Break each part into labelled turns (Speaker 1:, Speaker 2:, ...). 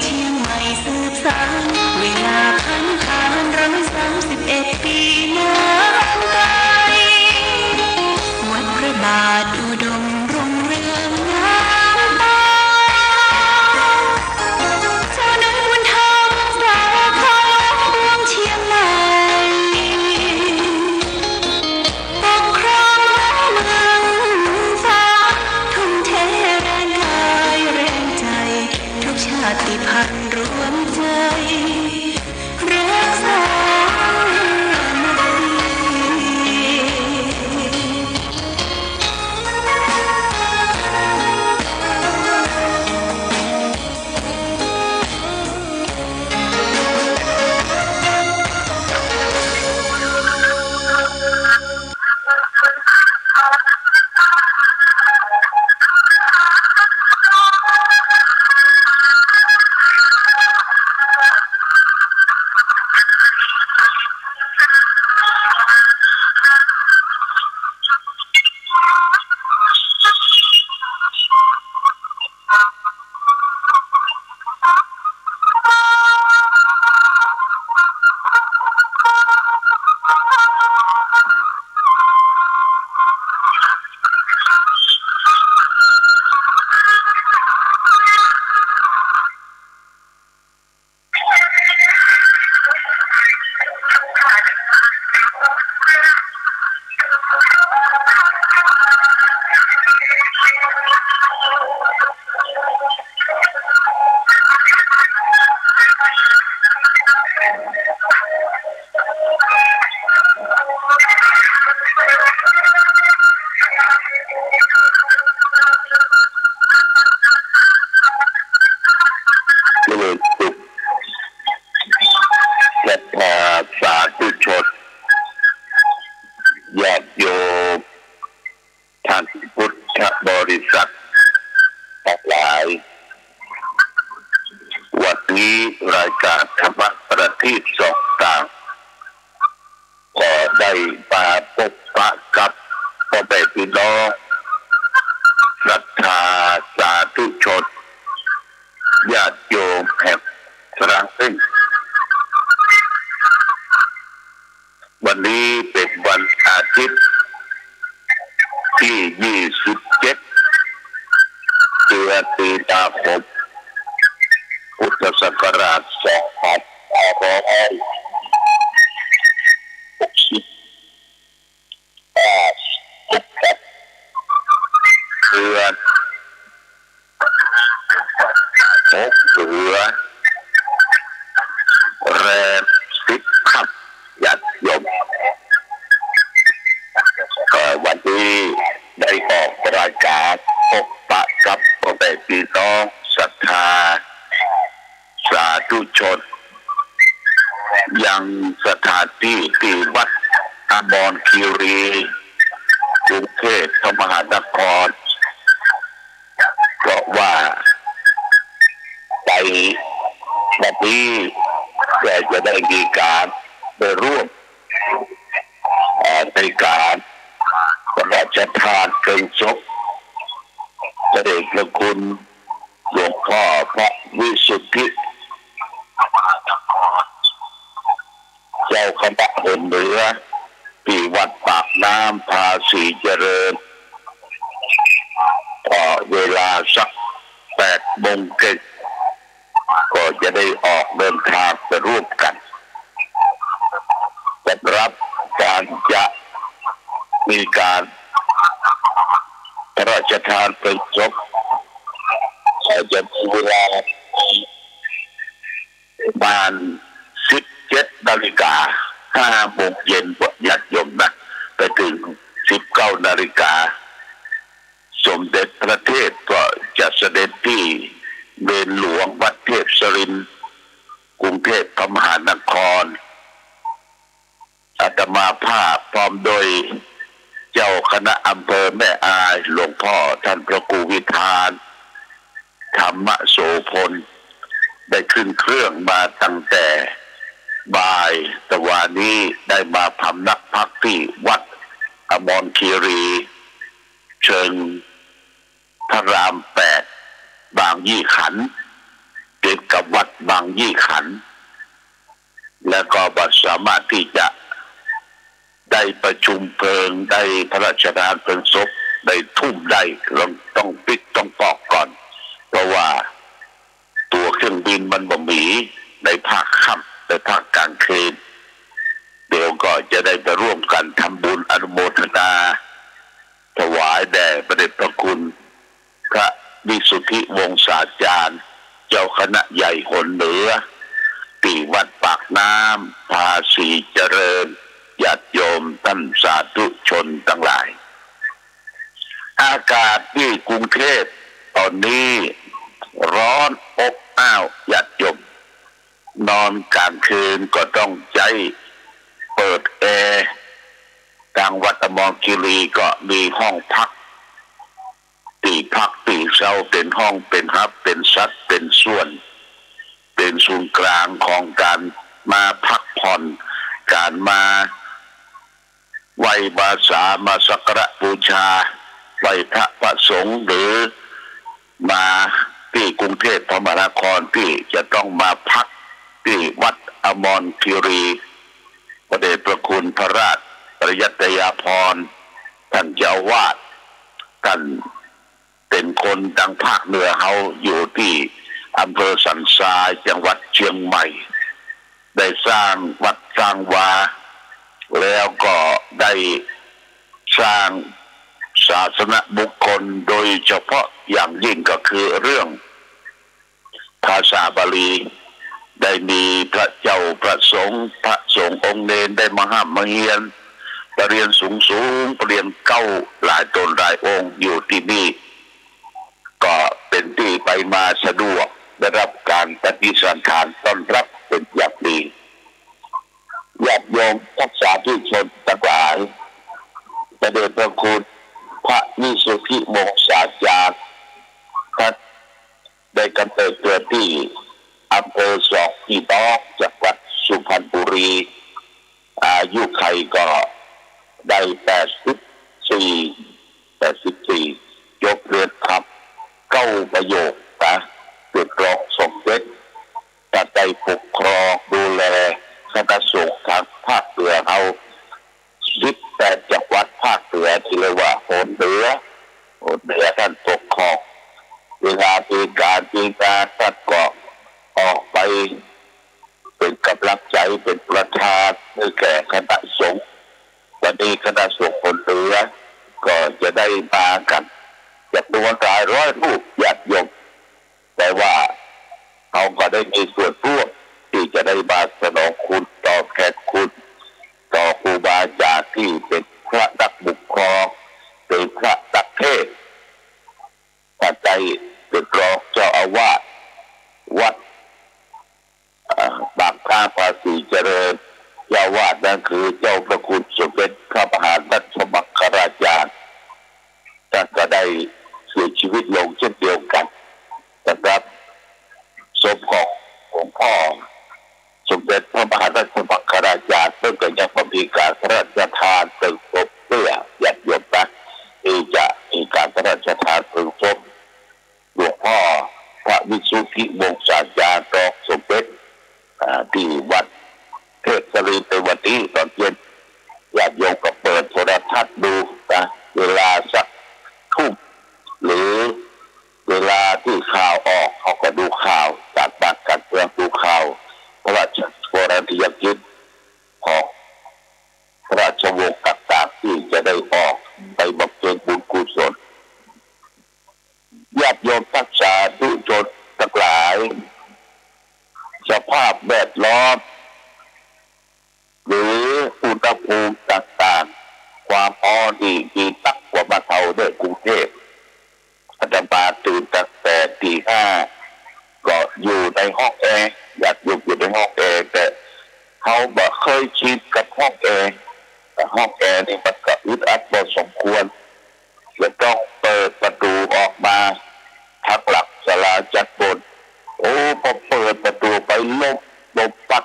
Speaker 1: เชียงใหม่สืบสานเวลาผ่าน131 ปีน้ำไกลวัดพระบาทอุดมรุ่งเรืองน้ำตาเจ้าเนื้อบุญธรรมสาวคอยปวงเชียงใหม่ปกครองเมืองฟ้าทุ่มเทแรงกายแรงใจทุกชาติพันธุ์รวมใจรักษา
Speaker 2: สาธุชนญาติโยมท่านพุทธบริษัททั้งหลายวันนี้รายการธรรมประทีปส่องต่างก็ได้มาพบปะกับพ่อแม่พี่น้องศรัทธาสาธุชนญาติโยมแห่งครั้งหนึ่งวันนี้เป็นวันอาทิตย์ที่27 เดือนมีนาคมพุทธศักราช2560เดือน6 เดือนแรม10 ค่ำยัดยมวันนี้ได้ออกรายการพบปะกับพ่อแม่พี่น้องศรัทธาสาธุชนยังสถานที่ที่วัดอมรคีรีกรุงเทพมหานครเพราะว่าในวันนี้แต่จะได้มีการไปร่วมในการพระราชทานเพลิงศพพระเดชพระคุณหลวงพ่อพระวิสุทธิเจ้าคณะหนเหนือที่วัดปากน้ำภาษีเจริญพอเวลาสัก8 โมงก็จะได้ออกเดินทางไปร่วมกันสำหรับการจะมีการพระราชทานเพลิงศพจะมีเวลาประมาณ17 นาฬิกา5 โมงเย็นญาติโยมนะไปถึง19 นาฬิกาสมเด็จพระเทพก็จะเสด็จที่เมรุหลวงวัดเทพศรินทร์กรุงเทพมหานครอาตมาภาพพร้อมโดยเจ้าคณะอำเภอแม่อายหลวงพ่อท่านพระครูวิธานธรรมโสพลได้ขึ้นเครื่องมาตั้งแต่บ่ายตะวันนี้ได้มาพำนักพักที่วัดอมรคีรีเชิงพระราม 8 บางยี่ขันธ์เด็ก กับวัดบางยี่ขันธ์และก็บัดสามารถที่จะได้ประชุมเพลิงได้พระราชทานเพลิงศพได้ทุ่มได้ต้องปิดต้องปอกก่อนเพราะว่าตัวเครื่องบินมันบ่มีในภาคค่ำในภาคกลางคืนเดี๋ยวก็จะได้ไปร่วมกันทำบุญอนุโมทนาถวายแด่พระเดชพระคุณพระวิสุทธิวงศาจารย์เจ้าคณะใหญ่หนเหนือที่วัดปากน้ำภาษีเจริญญาติโยมท่านสาธุชนทั้งหลายอากาศที่กรุงเทพตอนนี้ร้อนอบอ้าวญาติโยมนอนกลางคืนก็ต้องใจเปิดแอร์ทางวัดอมรคีรีก็มีห้องพักตีพักตีเช่าเป็นห้องเป็นฮับเป็นซัดเป็นส่วนเป็นศูนย์กลางของการมาพักผ่อนการมาไหว้บาสามาสักการะบูชาไหว้พระประสงค์หรือมาที่กรุงเทพมหานครที่จะต้องมาพักที่วัดอมรคีรีพระเดชพระคุณพระราชปริยัตยาภรณ์ท่านเจ้าวาดท่านเป็นคนดังภาคเหนือเขาอยู่ที่อำเภอสันทรายจังหวัดเชียงใหม่ได้สร้างวัดสร้างวาแล้วก็ได้สร้างศาสนบุคคลโดยเฉพาะอย่างยิ่งก็คือเรื่องภาษาบาลีได้มีพระเจ้าพระสงฆ์องค์เนรได้มาห้ามมาเฮียนประเรียนสูงประเรียนเก้าหลายตนหลายองค์อยู่ที่นี่ก็เป็นที่ไปมาสะดวกได้รับการปฏิสันทานต้อนรับเป็นอย่างดีญาติโยมทักษาที่ชนทั้งหลายพระเดชพระคุณพระวิสุทธิวงศาจารย์ท่านได้กำเนิดเกิดที่อำเภอสองพี่น้องจังหวัดสุพรรณบุรีอายุไขก็ได้84ยกเรียนคำ9ประโยคนะเป็นรองสมเด็จแต่ได้ปกครองดูแลคณะสงฆ์ทางภาคเหนือเอา18จังหวัดภาคเหนือที่เรียกว่าโหนเหนือท่านปกครองเวลามีการท่านก็ออกไปเป็นกำลังใจเป็นประธานให้แก่คณะสงฆ์วันนี้คณะสงฆ์โหนเหนือก็จะได้มากันจำนวนหลายร้อยรูปญาติโยมแต่ว่าเขาก็ได้มีส่วนร่วมที่จะได้มาสนองคุณตอบแทนคุณต่อครูบาอาจารย์ที่เป็นพระนักบุคครองเป็นพระนักเทศน์ท่านได้เป็นรองเจ้าอาวาสวัดบางพระภาษีเจริญเจ้าวาดนั่นคือเจ้าพระคุณสมเด็จพระมหารัชมังคลาจารย์ท่านก็ได้เสียชีวิตลงเช่นเดียวกันนะครับศพของหลวงพ่อสมเด็จพระมหาราชมังคลาจารย์เพิ่งจะยังมีการพระราชทานเพลิงศพเพื่อญาติโยมนะที่จะมีการพระราชทานเพลิงศพหลวงพ่อพระวิสุทธิวงศาจารย์รองสมเด็จที่วัดเทศรีในวันนี้ตอนเย็นญาติโยมก็เปิดโทรทัศน์ดูนะเวลาสักทุ่มหรือเวลาที่ข่าวออกเขาก็ดูข่าวจากบ้านการเมืองดูข่าวพระราชกรณียกิจของพระราชวงศ์ต่างๆที่จะได้ออกไปบำเพ็ญบุญกุศลญาติโยมทักษาทุชนทั้งหลายสภาพแวดล้อมหรืออุณหภูมิต่างๆความอ่อนดีมีตักกว่าบ้านเราในกรุงเทพอาตมาตื่นตั้งแต่ตี 5ก็อยู่ในห้องแอร์อยากอยู่ในห้องแอร์แต่เขาบอกเคยชินกับห้องแอร์แต่ห้องแอร์นี่มันก็อึดอัดพอสมควรจะต้องเปิดประตูออกมาทางหลักศาลาจัดบนโอ้พอเปิดประตูไปลมพัด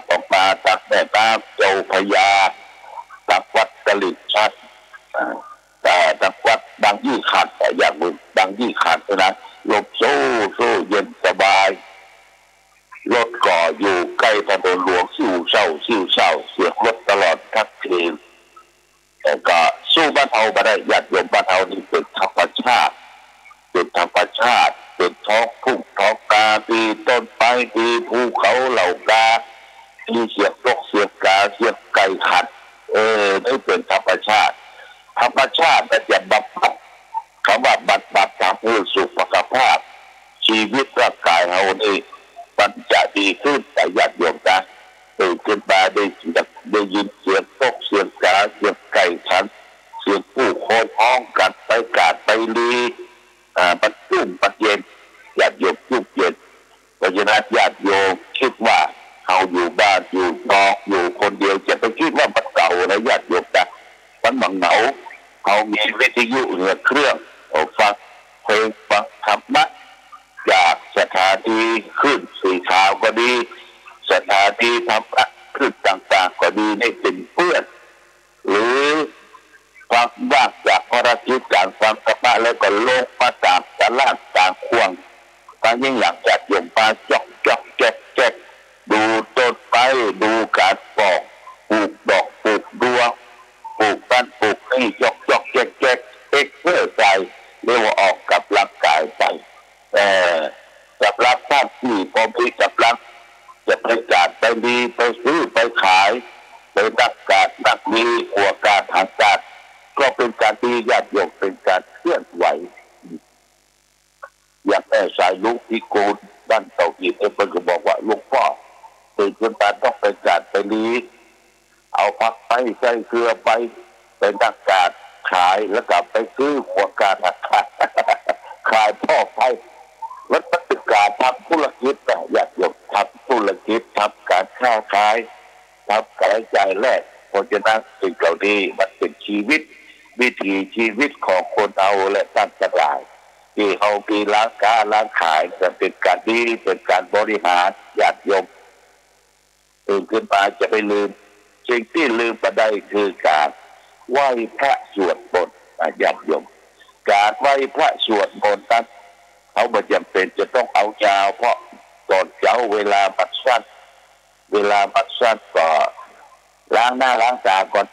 Speaker 2: ออกมาจากแม่น้ำเจ้าพระยาจากวัดตลิ่งชันแต่จากวัดบางยี่ขันแต่อย่างมึงบางยี่ขันนะลมโซ่เย็นสบ ล้ถนนหลวงซิ่วเศร้าเสียงรถตลอดทั้งคืนแต่ก็สู้บ้านเฮาบ่ได้ญาติโยมบ้านเฮานี่เป็นธรรมชาติเป็นท้องทุ่งท้องกามีต้นไม้มีภูเขาเหล่ากามีเสียงนกเสียงกาเสียงไก่ขัดนี่เป็นธรรมชาติมันจะบำบัดคำว่าบำบัดทางเพื่อสุขภาพชีวิตร่างกายเรานี่มันจะดีขึ้นแต่ญาติโยมนะตื่นขึ้นมาได้ยินเสียงนกเสียงกาเสียงไก่ขันเสียงผู้คนห้องกันไปกาดไปลีมันชุ่มมันเย็นญาติโยมชุ่มเย็นเพราะฉะนั้นญาติโยมคิดว่าเขาอยู่บ้านอยู่นอกอยู่คนเดียวจะไปคิดว่ามันเก่านะญาติโยมนะมันบังเหงาเขามีวิทยุเครื่องฟังเพลงฟังธรรมะจากสถานีขึ้นสื่อข่าวก็ดีสถานีธรรมะขึ้นต่างๆก็ดีให้เป็นเพื่อนหรือฟังบ้างจากภารกิจการฟังธรรมะแล้วก็ลงมาตามตลาดต่างควงฟังยิ่งอย่างจัดโยมปลาจอกแจ๊กดูต้นไม้ดูการปลูกดอกปลูกดวงปลูกต้นปลูกนี่จอกแจ๊กเพื่อใจเรียกว่าออกกับร่างกายไปกับรับท่านที่พอมีกับรับจะไปจัดไปดีไปซื้อไปขายไปนักการนักมีหัวการทางการก็เป็นการดีญาติโยมเป็นการเคลื่อนไหวอย่างแม่สายลุกที่โกนบ้านเต่าหินเพิ่นก็บอกว่าลูกพ่อตื่นขึ้นมาต้องไปจัดไปดีเอาพักไปใส่เกลือไปนักการขายแล้วกลับไปซื้อหัวการทางการขายพ่อไปวัตถุการทำธุรกิจนะอยากยกทำธุรกิจทำการค้าขายทำการจ่ายแลกเพราะฉะนั้นสิ่งเหล่านี้มันเป็นชีวิตวิถีชีวิตของคนเอาและท่านทั้งหลายที่เขามีร้านค้าร้านขายจะเป็นการดีเป็นการบริหารญาติโยมตื่นขึ้นมาจะไม่ลืมสิ่งที่ลืมไปได้คือการไหว้พระสวดมนต์ญาติโยมการไหว้พระสวดมนต์นั้นเขาไม่จำเป็นจะต้องเอายาวเพราะตอนเช้าเวลาบัดสั้นก็ล้างหน้าล้างตาก่อน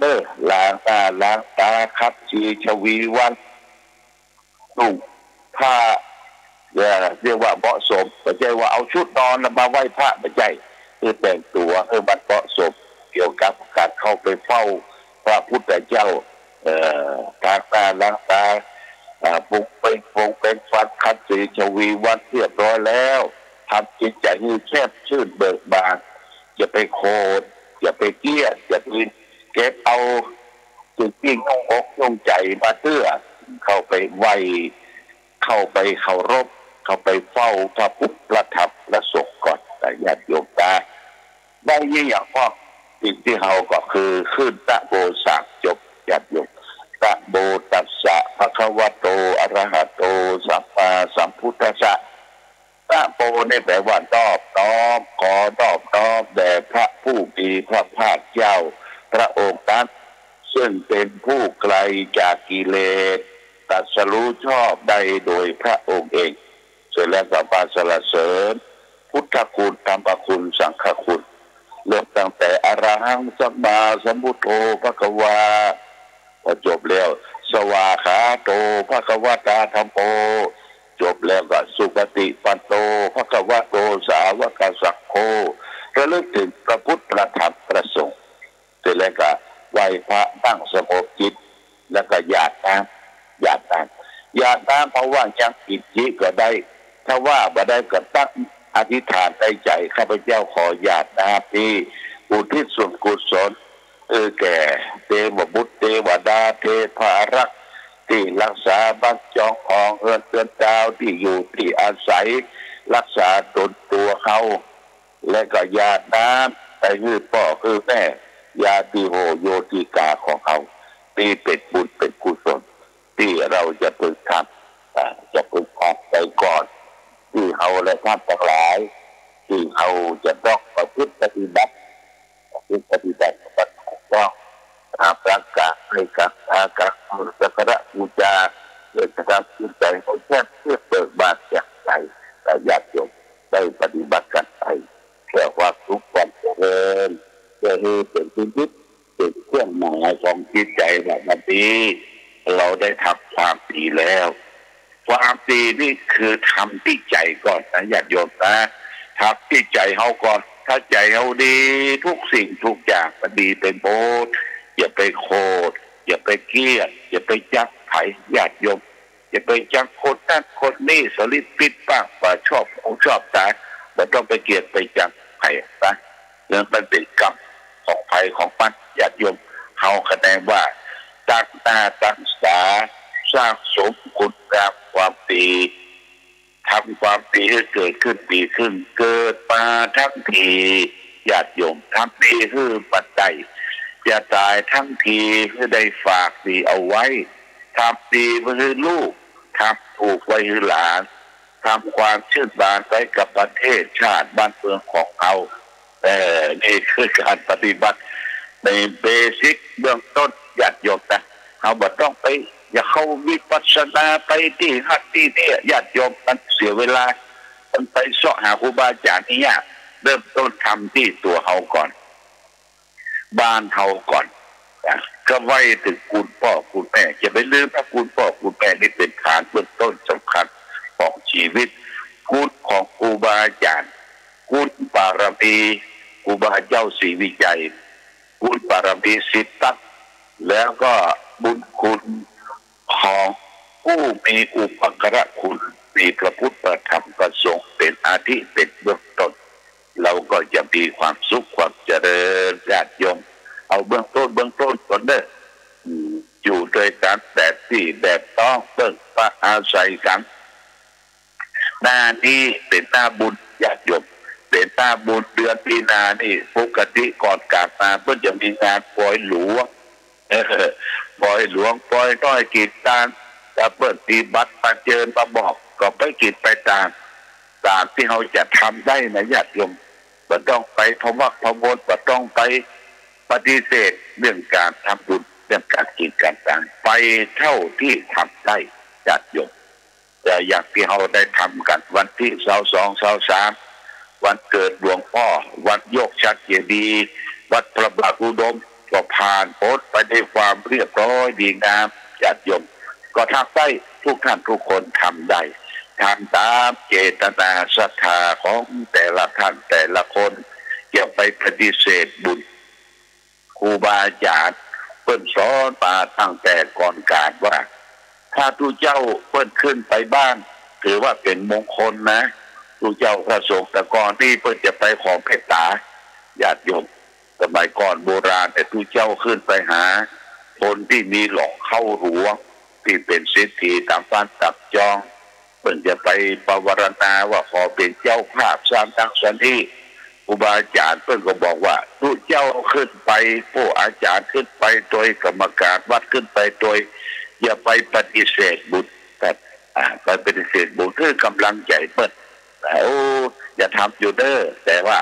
Speaker 2: ล้างหน้าล้างตาครับชีชวีวันนุ่งผ้าเรียกว่าเหมาะสมไม่ใช่ว่าเอาชุดนอนมาไหว้พระไม่ใช่คือแต่งตัวมันเหมาะสมเกี่ยวกับการเข้าไปเฝ้าพระพุทธเจ้าล้างหน้าล้างตาปุกเป็นฟันคัดสีชวีวันเรียบร้อยแล้วทำจิตใจให้แคบชื่นเบิกบานอย่าไปโคดอย่าไปเกี้ยอย่าไปเก็บเอาจุดที่น้องอกน้องใจมาเตื้อเข้าไปไหวเข้าไปเคารพเข้าไปเฝ้าพระพุทธพระธรรมพระสงฆ์ก่อนแต่ญาติโยมตาได้ยิ่งอย่างพ่อสิ่งที่เราก็คือขึ้นตะโบสากจบญาติโยมตะโบตัสสะภะคะวะโตอะระหะโตสัมมาสัมพุทธัสสะตะโบนี่แปลว่านอบน้อมขอนอบน้อมแด่พระผู้มีพระภาคเจ้าพระองค์นั้นซึ่งเป็นผู้ไกลจากกิเลสตรัสรู้ชอบได้โดยพระองค์เองเสร็จแล้วก็ปาสรรเสริญพุทธคุณธรรมคุณสังฆคุณเริ่มตั้งแต่อรหังสัมมาสัมพุทโธภควาพอจบแล้วสวาขาโตภควตาธัมโมจบแล้วก็สุปฏิปันโตภควโตสาวกสังโฆระลึกถึงพระพุทธพระธรรมพระสงฆ์เสร็จแล้วก็ไหว้พระตั้งสงบจิตแล้วก็หยาดน้ำเพราะว่ายังกิจจิก็ได้ถ้าว่าบ่ได้ก็ตั้งอธิษฐานในใจข้าพเจ้าขอหยาดน้ำที่อุทิศส่วนกุศลแก่เทวบุตรเทวดาเทพารักษ์ที่รักษาบ้านจองของเรือนดาวที่อยู่ที่อาศัยรักษาตนตัวเขาและก็ญาติน้ำไปคือพ่อคือแม่ญาติโหโยติกาของเขาที่เป็นบุญเป็นกุศลที่เราจะพึงทำจะพึงทำไปก่อนที่เขาและท่านทั้งหลายที่เขาจะต้องประพฤติปฏิบัติต้องตามหลักการในการสักการะบูชาเกิดจากจิตใจของแค่เพื่อเบิกบานจากใจและญาติโยมได้ปฏิบัติกันไปแค่ว่าทุกวัน เป็นชีวิตเป็นเครื่องหมายของจิตใจแบบนี้เราได้ทำความดีแล้วความดีนี่คือทำที่ใจก่อนนะญาติโยมนะทำที่ใจเขาก่อนถ้าใจเขาดีทุกสิ่งทุกอย่างมันดีไปหมดอย่าไปโคดอย่าไปเกลียดอย่าไปจักไผ่ญาติโยมอย่าไปจักคนนั่นคนนี่สลิดปิดปากว่าชอบของชอบตาแต่ต้องไปเกลียดไปจักไผ่นะเรื่องมันเป็นกรรมของไผ่ของมันญาติโยมเขาคะแนนว่าตั้งหน้าตั้งตาสร้างสมคุณงามความดีทำความดีให้เกิดขึ้นดีขึ้นเกิดมาทั้งทีญาติโยมทำดีคือปัจจัยจะตายทั้งทีเพื่อได้ฝากดีเอาไว้ทำดีเพื่อลูกทำถูกไว้ให้หลานทำความชื่นบานไปกับประเทศชาติบ้านเมืองของเรานี่คือการปฏิบัติในเบสิกเบื้องต้นญาติโยมนะเราบ่ต้องไปอย่าเข้าวิปัสสนาไปที่ฮัตที่นี่ญาติโยมมันเสียเวลามันไปเสาะหาครูบาอาจารย์นี่เริ่มต้นทำที่ตัวเขาก่อนบ้านเขาก่อนก็ไว้ถึงคุณพ่อคุณแม่อย่าไปลืมนะคุณพ่อคุณแม่นี่เป็นฐานเบื้องต้นสำคัญของชีวิตคุณของครูบาอาจารย์คุณบารมีครูบาเจ้าศรีวิจัยคุณบารมีสิทธัตถ์แล้วก็บุญคุณของผู้มีอุปการะคุณมีพระพุทธธรรมประสงค์เป็นอาทิเป็นเบื้องต้นเราก็จะมีความสุขความเจริญญาติโยมเอาเบื้องต้นก่อนเด้ออยู่ด้วยกันแบบที่แบบต้องเบิ่งพระอาศัยกันหน้านี้เป็นหน้าบุญญาติโยมเป็นหน้าบุญเดือนมีนานี่ปกติก่อนกาบมาเพื่อจะมีงานปล่อยหลวงปล่อยหลวงปล่อยน้อยกีดตานจะเปิดตีบัตรมาเจอมาบอกก็ไปกีดไปตามที่เขาจะทำได้นะญาติโยมไม่ต้องไปพวักพวดไม่ต้องไปปฏิเสธเรื่องการทำบุญเรื่องการกินการต่างไปเท่าที่ทำได้ญาติโยมแต่อย่างที่เราได้ทำกันวันที่22-23วันเกิดหลวงพ่อวันโยกชัดเจดีย์วัดพระบาทอุดมก็ผ่านพ้นไปด้วยความเรียบร้อยดีงามญาติโยมก็ทำได้ทุกท่านทุกคนทำได้ทำตามเจตนาศรัทธาของแต่ละท่านแต่ละคนอย่าไปปฏิเสธบุญครูบาอาจารย์เพิ่นสอนมาตั้งแต่ก่อนการว่าถ้าทุกเจ้าเพิ่นขึ้นไปบ้านถือว่าเป็นมงคลนะทุกเจ้าพระสงฆ์แต่ก่อนที่เพิ่นจะไปขอเมตตาญาติโยมสมัยก่อนโบราณแต่ทุกเจ้าขึ้นไปหาคนที่มีหลอกเข้าหลวงที่เป็นเศรษฐีตามบ้านตับจองเพิ่นจะไปปวารณาว่าขอเป็นเจ้าภาพสร้างตั้งสถานที่ครูบาอาจารย์เพิ่นก็บอกว่าทุกเจ้าขึ้นไปผู้อาจารย์ขึ้นไปโดยกรรมการวัดขึ้นไปโดยอย่าไปปฏิเสธบุญแต่ไปปฏิเสธบุญคือกำลังใจเพิ่นอย่าทำอยู่เด้อแต่ว่า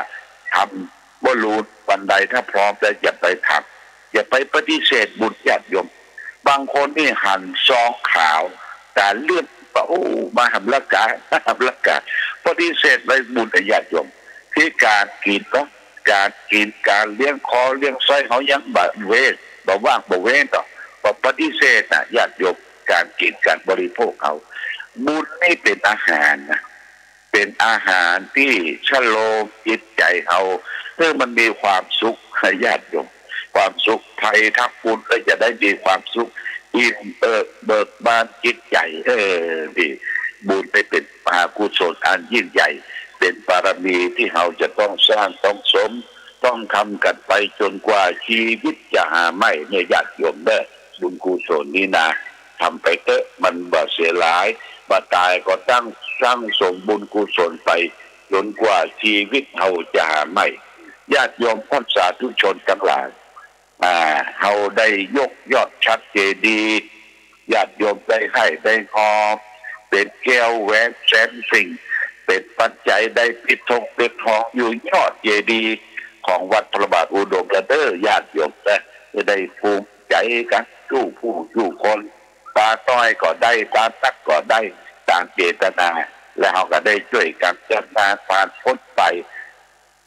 Speaker 2: ทำบ่รู้วันใดถ้าพร้อมแล้วอย่าไปทำอย่าไปปฏิเสธบุญญาติโยมบางคนนี่หั่นซองขาวแต่เลื่อนมาทำละกาปฏิเสธไปบุญญาติโยมที่การกินก็การกินการเลี้ยงคอเลี้ยงไส้เขายังบะเวทบ่ว่างบ่เว้นต่อปฏิเสธนะญาติโยมการกินการบริโภคเขาบุญนี่เป็นอาหารนะเป็นอาหารที่ชะโลมจิตใจเขาเพื่อมันมีความสุขให้ญาติโยมความสุขภัยทักบุญก็จะได้มีความสุขอิ่มเบิกบานจิตใจนี่บุญไปเป็นมหากุศลอันยิ่งใหญ่เป็นบารมีที่เราจะต้องสร้างต้องสมต้องทำกันไปจนกว่าชีวิตจะหาไม่เนี่ยญาติโยมได้บุญกุศลนี้นะทำไปเถอะมันบ่เสียหลายบ่ตายก็ตั้งสร้างสมบุญกุศลไปจนกว่าชีวิตเราจะหาไม่ญาติโยมท่านสาธุชนทั้งหลายเราได้ยกยอดชัดเจดีย์ญาติโยมได้ให้ได้คอเป็นแก้วแหวนแสนสิ่งเป็นปัจจัยได้ปิดทองปิดทองอยู่ยอดเจดีย์ของวัดพระบาทอุดมระเด้อญาติโยมจะได้ภูมิใจกันผู้คนตาต้อยก็ได้ตาตักก็ได้ตามเจตนาแล้วเราก็ได้ช่วยกันจัดการผ่านพ้นไป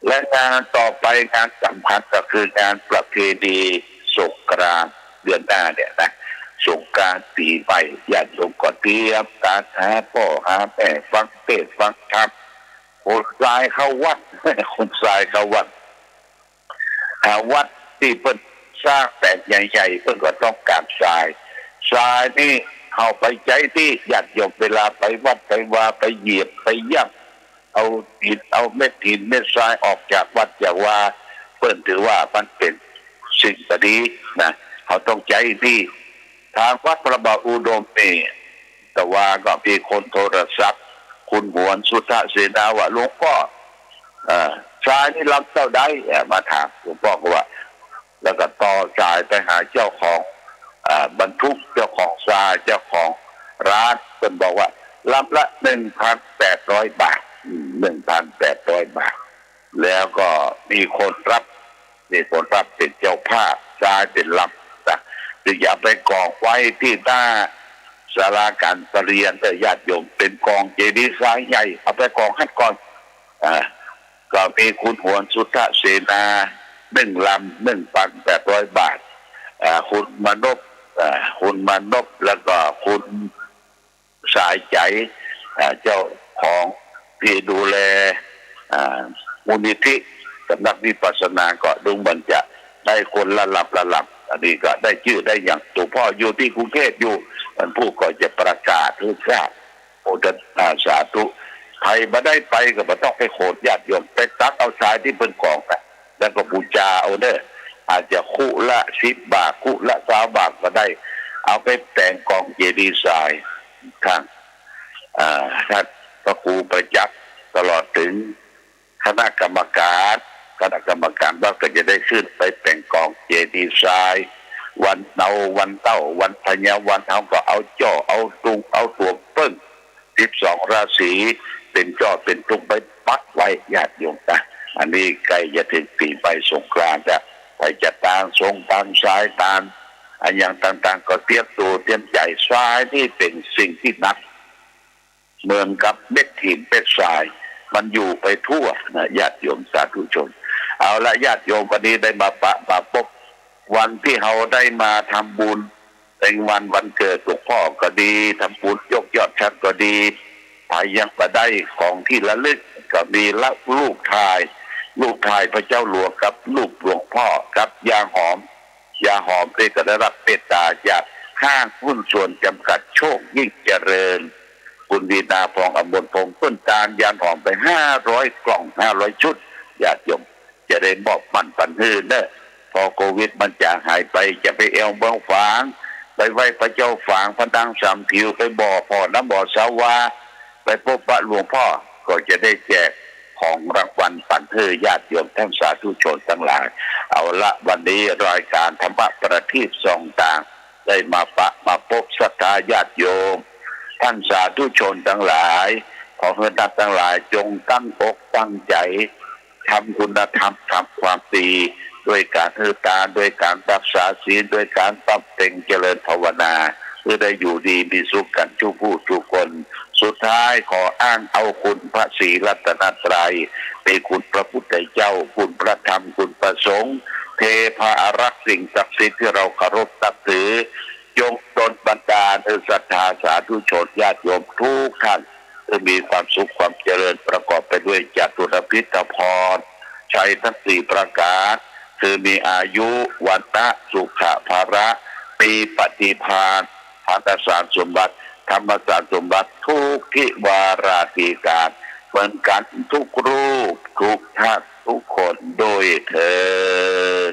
Speaker 2: และงานต่อไปงานสำคัญก็คืองานประเพณีสงกรานต์เดือนหน้าเนี่ยนะสงกรานต์ปีใหม่ญาติโยมก็เตรียมการหาพ่อหาแม่ฟังเทศน์ฟังธรรมคนทรายเข้าวัดคนทรายเข้าวัดหาวัดที่เพิ่นสร้างแต่ใหญ่ๆเพิ่นก็ต้องการทรายนี่เข้าไปใจที่ญาติโยมเวลาไปวัดไปวาไปเหยียบไปย่ำเอาหินเอาเม็ดหินเม็ดทรายออกจากวัดจากว่าเพิ่นถือว่ามันเป็นสิ่งดีนะเขาต้องใจที่ทางวัดพระบาทอุดมนี่แต่ว่าก็มีคนโทรศัพท์คุณหวนสุทธเสนาว่าหลวงพ่อทรายนี่รับเท่าใดมาถามหลวงพ่อก็ว่าแล้วก็ต่อจ่ายไปหาเจ้าของบรรทุกเจ้าของทรายเจ้าของร้านเพิ่นบอกว่ารับละ 1,800 บาท 1,800 บาทแล้วก็มีคนรับเป็นเจ้าภาพทรายเป็นลำนะจึงอย่าไปกองไว้ที่หน้าศาลาการประเรียนแต่ญาติโยมเป็นกองเจดีย์ทรายใหญ่เอาไปกองให้ก่อนก็มีคุณหวนสุทธเสนา1 ลำ 1,800 บาทคุณมนพแล้วก็คุณสายใจเจ้าของที่ดูแลมูลนิธิสำนักวิปัสสนาก็ดูเหมือนจะได้คนละลำอันนี้ก็ได้ชื่อได้อย่างตัวพ่ออยู่ที่กรุงเทพอยู่มันผู้ก็จะประกาศให้ทราบโอดสาธุใครมาได้ไปก็ไม่ต้องไปโขดญาติโยมไปตักเอาทรายที่เป็นกองนะแล้วก็บูชาเอาเด้ออาจจะคู่ละ10 บาทคู่ละ20 บาทก็ได้เอาไปแต่งกองเจดีย์ทรายทางท่านพระครูประจักษ์ตลอดถึงคณะกรรมการว่าก็จะได้ขึ้นไปแต่งกองเจดีย์ทรายวันเนาวันเต้าวันพญาวันเขาก็เอาจ้อเอาตุงเอาตัวเปิ้ล12 ราศีเป็นจ้อเป็นตุงไปปักไว้ญาติโยมนะอันนี้ใกล้จะถึงปีใหม่สงกรานต์จะไปจัดตามทรงตามสายตามอันอย่างต่างๆก็เตรียมตัวเตรียมใจทรายนี่เป็นสิ่งที่หนักเหมือนกับเม็ดหินเป็ดทรายมันอยู่ไปทั่วนะญาติโยมสาธุชนเอาละญาติโยมวันนี้ได้มาพบวันที่เราได้มาทำบุญเป็นวันเกิดหลวงพ่อก็ดีทำบุญยกยอดชั้นก็ดีไปยังมาได้ของที่ระลึกก็มีลูกชายพระเจ้าหลวงกับลูกหลวงพ่อกับยาหอมได้ก็ได้รับเมตตาจากห้างหุ้นส่วนจำกัดโชคยิ่งเจริญคุณวีนาพองอมรพงศ์ต้นตาลยานหอมไป500 กล่อง500 ชุดญาติโยมจะได้มอบมันปันหื้อเด้อพอโควิดมันจะหายไปจะไปเอวเมืองฝางไปไหว้พระเจ้าฝางพระดังสามผิวไปบ่อพ่อน้ำบ่อสาวาไปพบพระหลวงพ่อก็จะได้แจกของรางวัลปันหื้อญาติโยมท่านสาธุชนทั้งหลายเอาละวันนี้รายการธรรมะประทีปส่องต่างได้มาพบศรัทธาญาติโยมท่านสาธุชนทั้งหลายขอให้ท่านทั้งหลายจงตั้งอกตั้งใจทำคุณธรรมทำความดีด้วยการเฮือตาด้วยการรักษาศีลด้วยการปรับแต่งเจริญภาวนาเพื่อได้อยู่ดีมีสุขกันทุกผู้ทุกคนสุดท้ายขออ้างเอาคุณพระศรีรัตนตรัยเป็นคุณพระพุทธเจ้าคุณพระธรรมคุณพระสงฆ์เทพาอารักษ์สิ่งศักดิ์สิทธิ์ที่เราเคารพนับถือจงดลบันดาลให้ศรัทธาสาธุชนญาติโยมทุกท่านมีความสุขความเจริญประกอบไปด้วยจตุรพิธพรชัยทั้ง4 ประการคือมีอายุวันนะสุขภาระมีปฏิภาณพันธสารสมบัติธรรมสารสมบัติทุกทิวาราธิการเหมือนกันทุกรูปทุกท่านทุกคนโดยเถิด